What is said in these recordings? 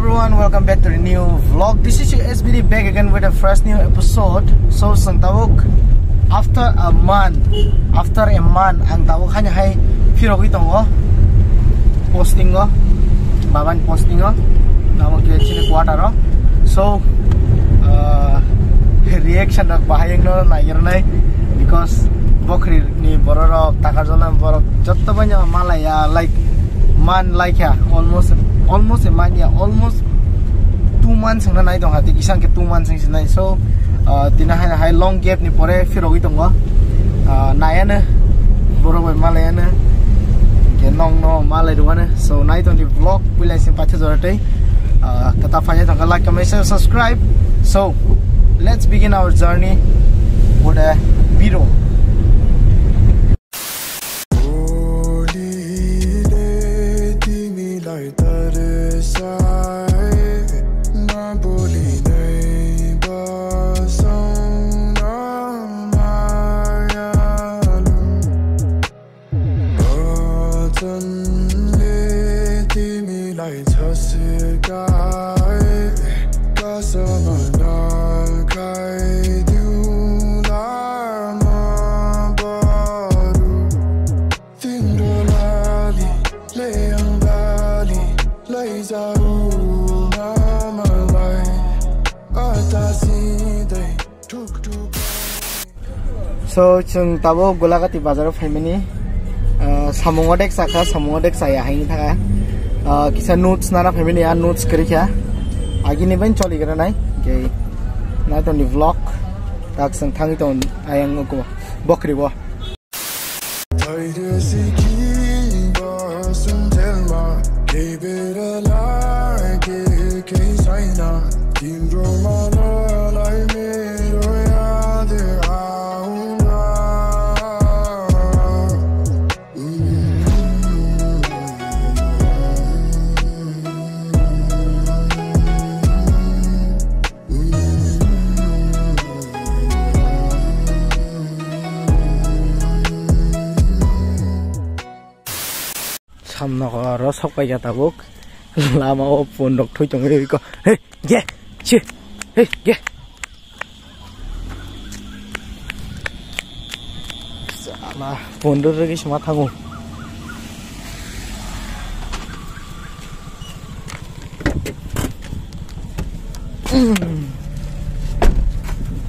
everyone, welcome back to the new vlog. This is your SBD back again with a fresh new episode. So sang tawok after a month ang tawok hanya hay firog itongo posting go baban posting go tawok ke chini quarter. So reaction rak bahayeng no nair nai because bokri ni borok takar jona borok jotto banya malaya like man like ya almost a month, yeah, almost 2 months na nai dong hati isang ke 2 months sing nai. So tina hai long gap ni pore firog itong go naya na borok malaya na ke nong no malai do na. So nai tong di vlog pila sim pathe jorate kata fanya tong like comment share subscribe. So let's begin our journey with a video. So chung tabo golagati bazar family samungodek saka samungodek saya haini thaka kisa notes nara family ya notes kari kya agini ben choli gara nai ke nai to ni vlog tak sang thangi ton ayang ko bokri bo samno ro sok ya tabuk lama o pondok thui chong ei ko he ge chi he ge sama pondok re kisma thangu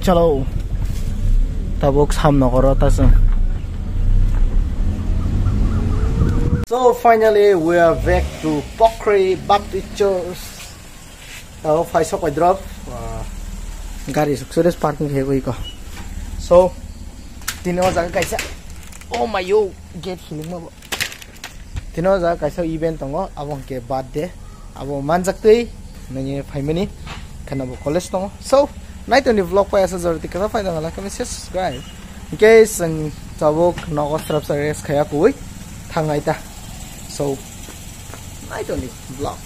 chalo tabuk samno ro tasang. So finally we are back to Pokri Baptist Church. Tao phải sok quay drop gari success parking he ko. So tino jaga kaisa oh my yo get healing mo. Tino jaga kaisa event tongo abong ke birthday abo manjak tei nani family kana bo college tongo. So night on the vlog pa asa jorti ka fa dang la kami subscribe. In case ang tabok no subscribe kaya kuy thangai ta. So, night only vlog.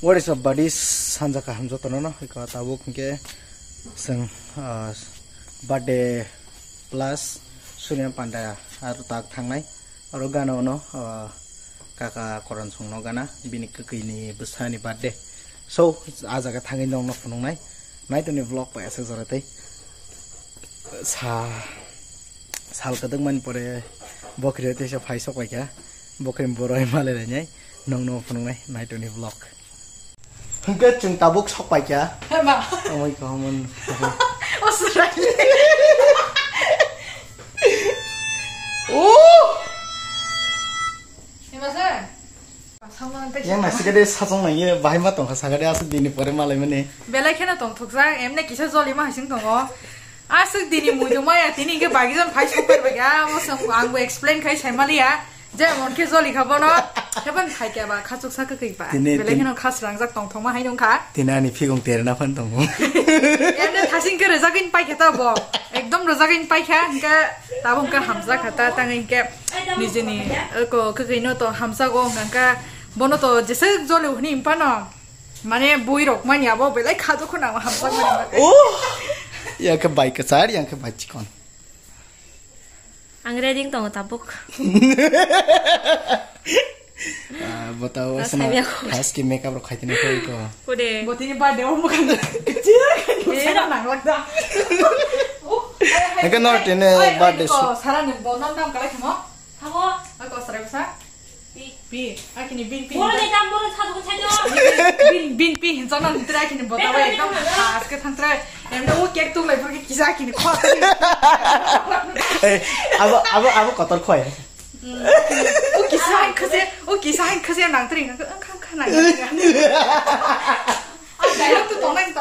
What is up, buddies? Sanjaka hamzo tono no. Ika tabuk ke sang birthday plus sunya pandaya aru tak thangnai aru gana no kaka koran song no gana bini kini besani birthday. So aja ka thangin dong no phunung nai. Night only vlog pa asa jorate. Sal kadang man pore bokri te sa phaisok pa kya. Bokrim boroi malai nyai nong no phunung nai night only vlog. Hungke chung tabuk sok pa kya? Ma. Oh my god, mon. Osra. Oh! Himasa. Yang nasi gede sajong nai ye bahai ma tong kha sagade asu dini pore malai mane. Belai khena tong thoksa emne kisa joli ma hasing tongo. Asuk dini muju ma ya dini ke bagizan phai super be ga mo sam angbo explain khai saimali ya. Je mon ke joli khabo no. Heban khai kya ba khachuk sa ka kai ba. Belai khena khas rangjak tong thong ma hai nong kha. Tinani phigong terna phan tong. Emne thasing ke rezakin pai khata bo. Ekdom rezakin pai kha ka tabong ka hamza khata tangin ke nijini ko kai no to hamza go ngka bono to jese joli hni impano. Mane buirok man ya bo belai khaju khuna ma hamza mane. Oh! Yang ke baik kesar, yang ke baik cikon. Ang reading tong tabuk. बताओ खास की makeup रखाई थी ना कोई को बोले बोतीनी birthday और मुkan kecil kan saya nang lagda Eka not in a birthday ko saran ng bonan dam kala kamo 하고 ako sarap sa pi akini bin pi 뭐를 내가 뭐를 사두고 찾아 bin pi hinsanan nitra akini botawa ekdam khas ke thantra emna wo cake tu lai porque kisa akini khwa अब Qatar खोय o kisa khase nang tring kham kham nang dialog tu tonai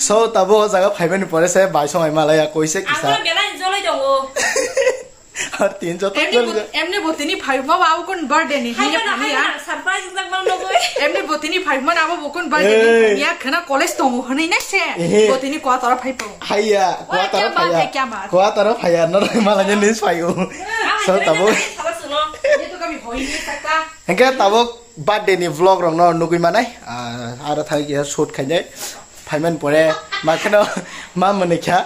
so tabo jaga phaiben pore se bai songai malaya koise kisa 아무나 별로 인절이 정오 और तीन जो तो emne botini 5 ma babu kon birthday ni 하이가 ni pani ya surprise तक बन लोगो emne botini 5 ma abo bokon birthday ni pani ya khana college to mo hanai na se botini kwa tar 5 pa haya kwa tar phaya no malanya ni sayu so tabo ye to kami hoi ni sakta hengke tabo birthday ni vlog rong no nugui manai ara thai ge shoot khainai phaimen pore makhano ma mane kha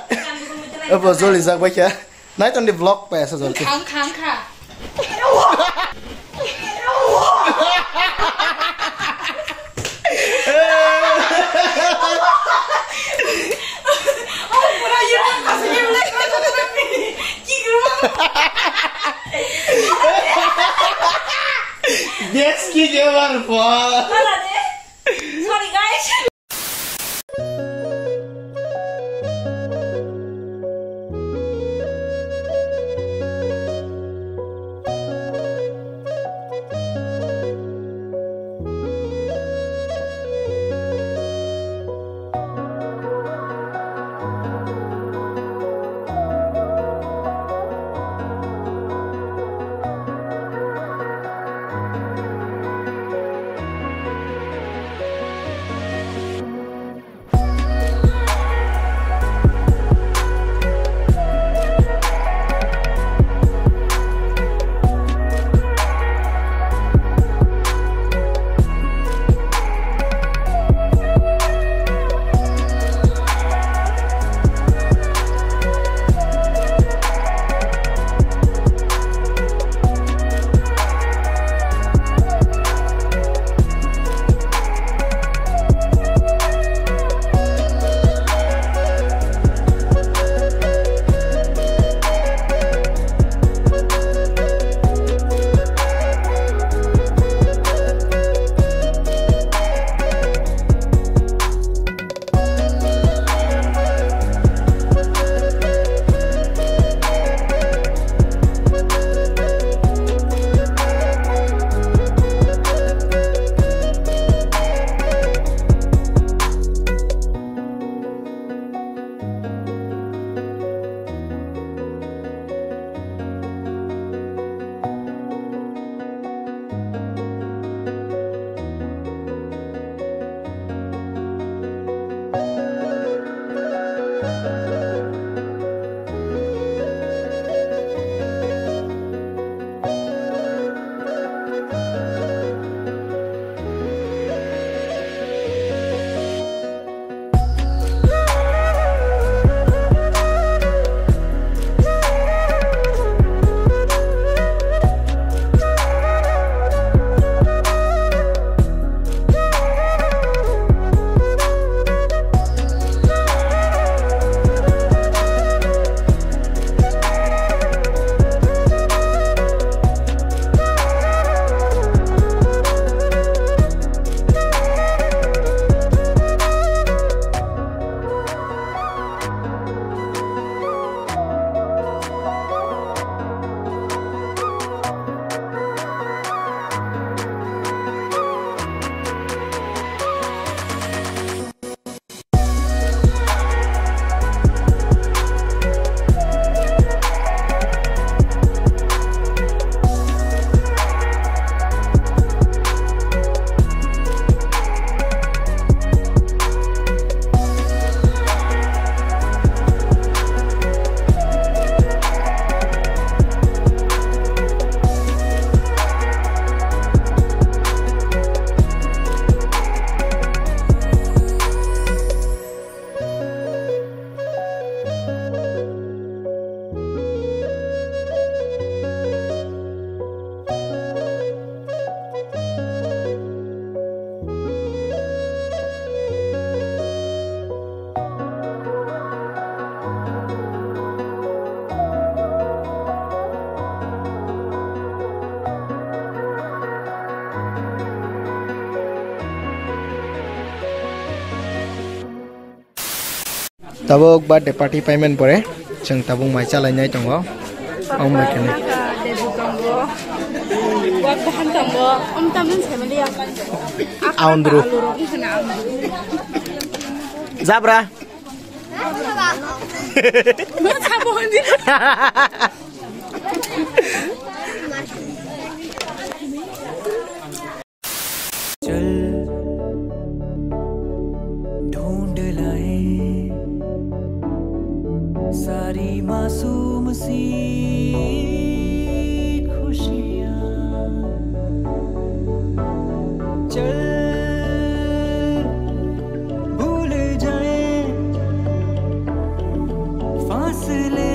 abo joli jak ba kha nai ton di vlog pa asa jol khang kha pura ye asli ye like ki gro yes ki je war po sorry guys Tabuk birthday party payment pore. Jeng tabung mai calai nyai tongo. Om lekene. Aundru. Zabra. चल ढूंढ लाए सारी मासूम सी खुशियाँ चल भूल जाए फासले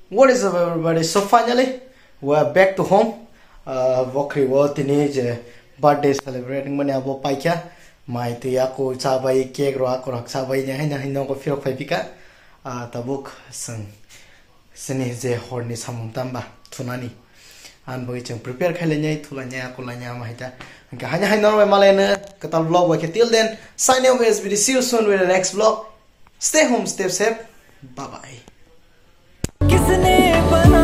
What is up, everybody? So finally we are back to home. Vokri wo teenage birthday celebrating mane abo paikya mai tu ya ko chabai cake ro ko rak chabai nya hina hino ko firok phai pika tabuk sang seni je horni samung tamba thunani an boi chung prepare khale nyai thulanya ko lanya ma hita ga hanya hino ro malena katal vlog wa ke till then sign away SBD. See you soon with the next vlog. Stay home, stay safe. Bye bye. किसने बना